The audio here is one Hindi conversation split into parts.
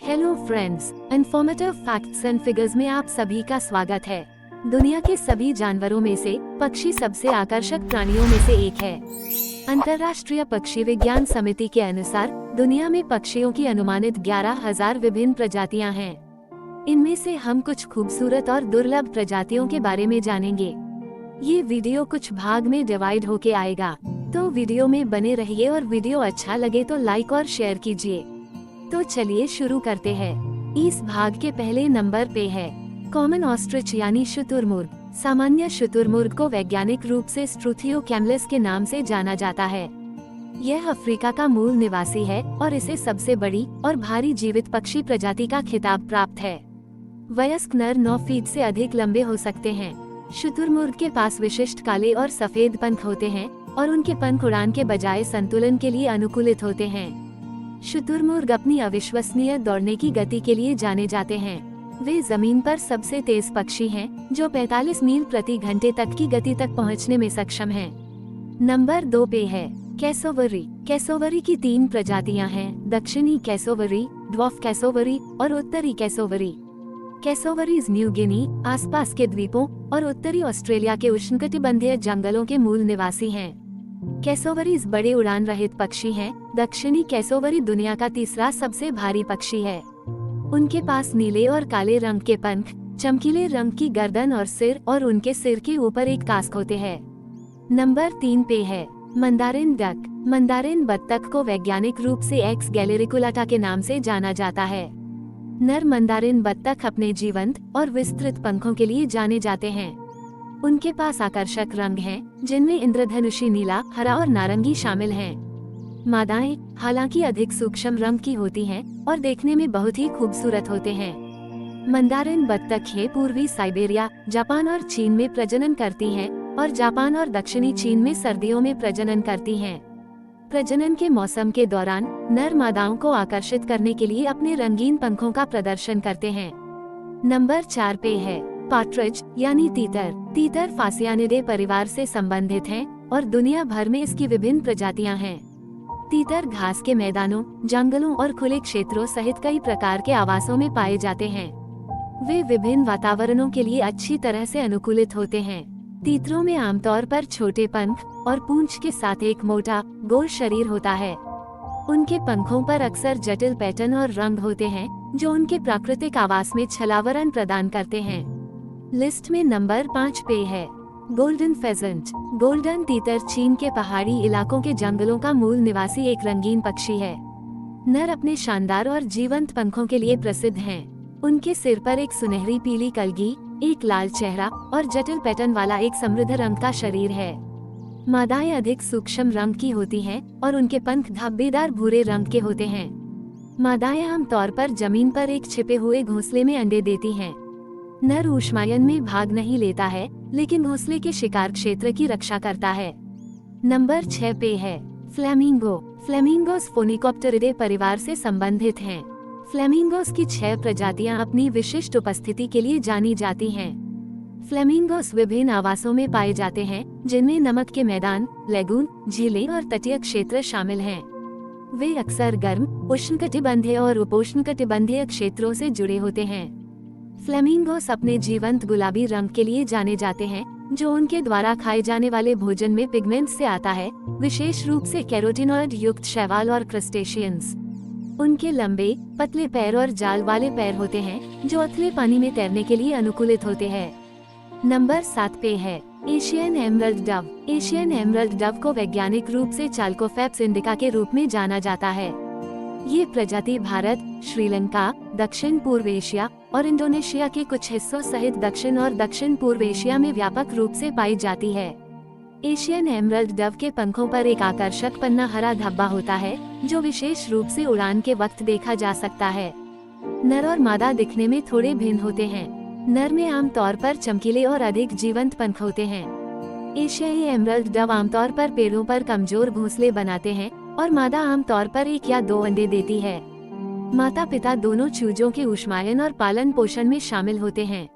Hello friends, informative facts and figures में आप सभी का स्वागत है। दुनिया के सभी जानवरों में से पक्षी सबसे आकर्षक प्राणियों में से एक है। अंतर्राष्ट्रीय पक्षी विज्ञान समिति के अनुसार दुनिया में पक्षियों की अनुमानित 11,000 विभिन्न प्रजातियां हैं। इनमें से हम कुछ खूबसूरत और दुर्लभ प्रजातियों के बारे में जानेंगे। ये वीडियो कुछ भाग में डिवाइड होके आएगा, तो वीडियो में बने रहिए और वीडियो अच्छा लगे तो लाइक और शेयर कीजिए। तो चलिए शुरू करते हैं। इस भाग के पहले नंबर पे है कॉमन ऑस्ट्रिच यानी शुतुरमुर्ग। सामान्य शुतुरमुर्ग को वैज्ञानिक रूप से स्ट्रुथियो कैमलिस के नाम से जाना जाता है। यह अफ्रीका का मूल निवासी है और इसे सबसे बड़ी और भारी जीवित पक्षी प्रजाति का खिताब प्राप्त है। वयस्क नर 9 फीट से अधिक लंबे हो सकते हैं। शुतुरमुर्ग के पास विशिष्ट काले और सफेद पंख होते हैं और उनके पंख उड़ान के बजाय संतुलन के लिए अनुकूलित होते हैं। शुतुरमुर्ग अपनी अविश्वसनीय दौड़ने की गति के लिए जाने जाते हैं। वे जमीन पर सबसे तेज पक्षी हैं, जो 45 मील प्रति घंटे तक की गति तक पहुंचने में सक्षम हैं। नंबर 2 पे है कैसोवरी। कैसोवरी की 3 प्रजातियां हैं, दक्षिणी कैसोवरी, ड्वार्फ कैसोवरी और उत्तरी कैसोवरी। कैसोवरीज न्यू गिनी, आसपास के द्वीपों और उत्तरी ऑस्ट्रेलिया के उष्णकटिबंधीय जंगलों के मूल निवासी हैं। कैसोवरीज बड़े उड़ान रहित पक्षी हैं। दक्षिणी कैसोवरी दुनिया का तीसरा सबसे भारी पक्षी है। उनके पास नीले और काले रंग के पंख, चमकीले रंग की गर्दन और सिर, और उनके सिर के ऊपर एक कास्क होते हैं। नंबर 3 पे है मंदारिन डक। मंदारिन बत्तख को वैज्ञानिक रूप से एक्स गैलेरिकुलाटा के नाम से जाना जाता है। नर मंदारिन बत्तख अपने जीवंत और विस्तृत पंखों के लिए जाने जाते हैं। उनके पास आकर्षक रंग हैं, जिनमें इंद्रधनुषी नीला, हरा और नारंगी शामिल हैं। मादाएं हालांकि अधिक सूक्ष्म रंग की होती हैं और देखने में बहुत ही खूबसूरत होते हैं। मंदारिन बत्तखें पूर्वी साइबेरिया, जापान और चीन में प्रजनन करती हैं और जापान और दक्षिणी चीन में सर्दियों में प्रजनन करती हैं। प्रजनन के मौसम के दौरान नर मादाओं को आकर्षित करने के लिए अपने रंगीन पंखों का प्रदर्शन करते हैं। नंबर 4 पे है पार्ट्रिज यानी तीतर। तीतर फासियानिडे परिवार से संबंधित हैं और दुनिया भर में इसकी विभिन्न प्रजातियां हैं। तीतर घास के मैदानों, जंगलों और खुले क्षेत्रों सहित कई प्रकार के आवासों में पाए जाते हैं। वे विभिन्न वातावरणों के लिए अच्छी तरह से अनुकूलित होते हैं। तीतरों में आमतौर पर छोटे पंख और पूंछ के साथ एक मोटा, गोल शरीर होता है। उनके पंखों पर अक्सर जटिल पैटर्न और रंग होते हैं, जो उनके प्राकृतिक आवास में छलावरण प्रदान करते हैं। लिस्ट में नंबर 5 पे है गोल्डन फेजेंट। गोल्डन तीतर चीन के पहाड़ी इलाकों के जंगलों का मूल निवासी एक रंगीन पक्षी है। नर अपने शानदार और जीवंत पंखों के लिए प्रसिद्ध हैं। उनके सिर पर एक सुनहरी पीली कलगी, एक लाल चेहरा और जटिल पैटर्न वाला एक समृद्ध रंग का शरीर है। मादाएं अधिक सूक्ष्म रंग की होती हैं और उनके पंख धब्बेदार भूरे रंग के होते हैं। मादाएं आमतौर पर जमीन पर एक छिपे हुए घोंसले में अंडे देती हैं। नर ऊष्मायन में भाग नहीं लेता है, लेकिन घोंसले के शिकार क्षेत्र की रक्षा करता है। नंबर 6 पे है फ्लेमिंगो। फ्लेमिंगोस फोनिकॉप्टेरिडे परिवार से संबंधित हैं। फ्लेमिंगोस की 6 प्रजातियां अपनी विशिष्ट उपस्थिति के लिए जानी जाती हैं। फ्लेमिंगोस विभिन्न आवासों में पाए जाते हैं, जिनमें नमक के मैदान, लेगून, झीलें और तटीय क्षेत्र शामिल हैं। वे अक्सर गर्म, उष्णकटिबंधीय और उपोष्णकटिबंधीय क्षेत्रों से जुड़े होते हैं। फ्लेमिंगोस अपने जीवंत गुलाबी रंग के लिए जाने जाते हैं, जो उनके द्वारा खाए जाने वाले भोजन में पिगमेंट से आता है, विशेष रूप से कैरोटीनॉइड युक्त शैवाल और क्रस्टेशियंस। उनके लंबे, पतले पैर और जाल वाले पैर होते हैं, जो उथले पानी में तैरने के लिए अनुकूलित होते हैं। नंबर 7 पे है Asian emerald Dove. Asian emerald Dove को वैज्ञानिक रूप से चाल्कोफेप्स इंडिका के रूप में जाना जाता है। ये प्रजाति भारत, श्रीलंका, दक्षिण पूर्व एशिया और इंडोनेशिया के कुछ हिस्सों सहित दक्षिण और दक्षिण पूर्व एशिया में व्यापक रूप से पाई जाती है। एशियन एमरल्ड डव के पंखों पर एक आकर्षक पन्ना हरा धब्बा होता है, जो विशेष रूप से उड़ान के वक्त देखा जा सकता है। नर और मादा दिखने में थोड़े भिन्न होते हैं। नर में आमतौर पर चमकीले और अधिक जीवंत पंख होते हैं। एशियाई एमरल्ड डव आमतौर पर पेड़ों पर कमजोर घोंसले बनाते हैं और मादा आमतौर पर 1 या 2 अंडे देती है। माता पिता दोनों चूजों के ऊष्मायन और पालन पोषण में शामिल होते हैं।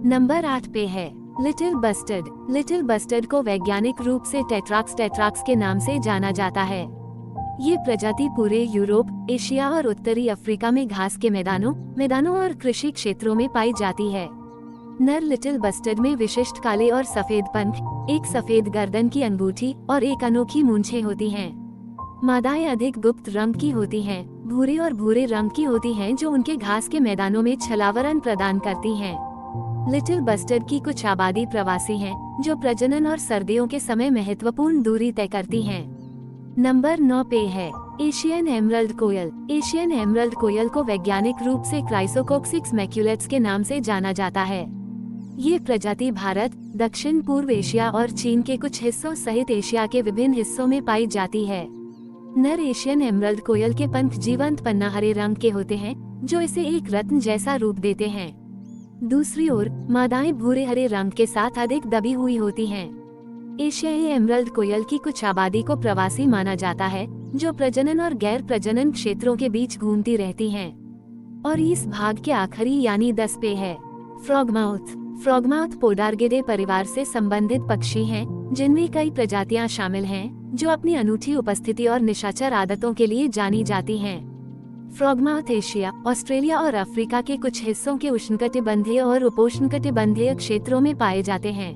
नंबर 8 पे है लिटिल बस्टर्ड। लिटिल बस्टर्ड को वैज्ञानिक रूप से टेट्राक्स के नाम से जाना जाता है। ये प्रजाति पूरे यूरोप, एशिया और उत्तरी अफ्रीका में घास के मैदानों और कृषि क्षेत्रों में पाई जाती है। नर लिटिल बस्टर्ड में विशिष्ट काले और सफेद पंख, एक सफेद गर्दन की अंगूठी और एक अनोखी मूंछें होती हैं। मादाएं अधिक गुप्त रंग की होती हैं, भूरे और भूरे रंग की होती हैं जो उनके घास के मैदानों में छलावरण प्रदान करती हैं। लिटिल बस्टर्ड की कुछ आबादी प्रवासी हैं, जो प्रजनन और सर्दियों के समय महत्वपूर्ण दूरी तय करती हैं। नंबर 9 पे है एशियन एमरल्ड कोयल। एशियन एमरल्ड कोयल को वैज्ञानिक रूप से क्राइसोकोक्सिक्स मैक्युलेट्स के नाम से जाना जाता है। ये प्रजाति भारत, दक्षिण पूर्व एशिया और चीन के कुछ हिस्सों सहित एशिया के विभिन्न हिस्सों में पाई जाती है। नर एशियन एमरल्ड कोयल के पंख जीवंत पन्ना हरे रंग के होते हैं, जो इसे एक रत्न जैसा रूप देते हैं। दूसरी ओर मादाएं भूरे हरे रंग के साथ अधिक दबी हुई होती हैं। एशियाई एमरल्ड कोयल की कुछ आबादी को प्रवासी माना जाता है, जो प्रजनन और गैर प्रजनन क्षेत्रों के बीच घूमती रहती हैं। और इस भाग के आखिरी यानी 10 पे है फ्रॉगमाउथ। फ्रॉगमाउथ पोडार्गिडे परिवार से संबंधित पक्षी हैं, जिनमें कई प्रजातियां शामिल हैं, जो अपनी अनूठी उपस्थिति और निशाचर आदतों के लिए जानी जाती हैं। फ्रॉगमाउथ एशिया, ऑस्ट्रेलिया और अफ्रीका के कुछ हिस्सों के उष्णकटिबंधीय और उपोष्णकटिबंधीय क्षेत्रों में पाए जाते हैं।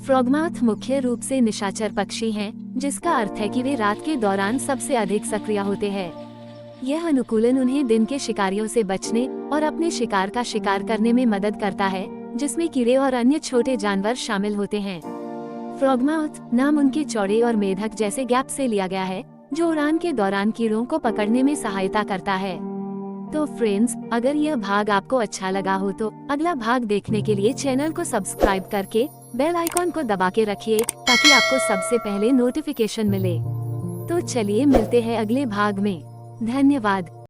फ्रॉगमाउथ मुख्य रूप से निशाचर पक्षी हैं, जिसका अर्थ है कि वे रात के दौरान सबसे अधिक सक्रिय होते हैं। यह अनुकूलन उन्हें दिन के शिकारियों से बचने और अपने शिकार का शिकार करने में मदद करता है, जिसमें कीड़े और अन्य छोटे जानवर शामिल होते हैं। फ्रॉगमाउथ नाम उनके चौड़े और मेढक जैसे गैप से लिया गया है, जो उड़ान के दौरान कीड़ों को पकड़ने में सहायता करता है। तो फ्रेंड्स, अगर यह भाग आपको अच्छा लगा हो तो अगला भाग देखने के लिए चैनल को सब्सक्राइब करके बेल आइकॉन को दबा के रखिए, ताकि आपको सबसे पहले नोटिफिकेशन मिले। तो चलिए मिलते हैं अगले भाग में। धन्यवाद।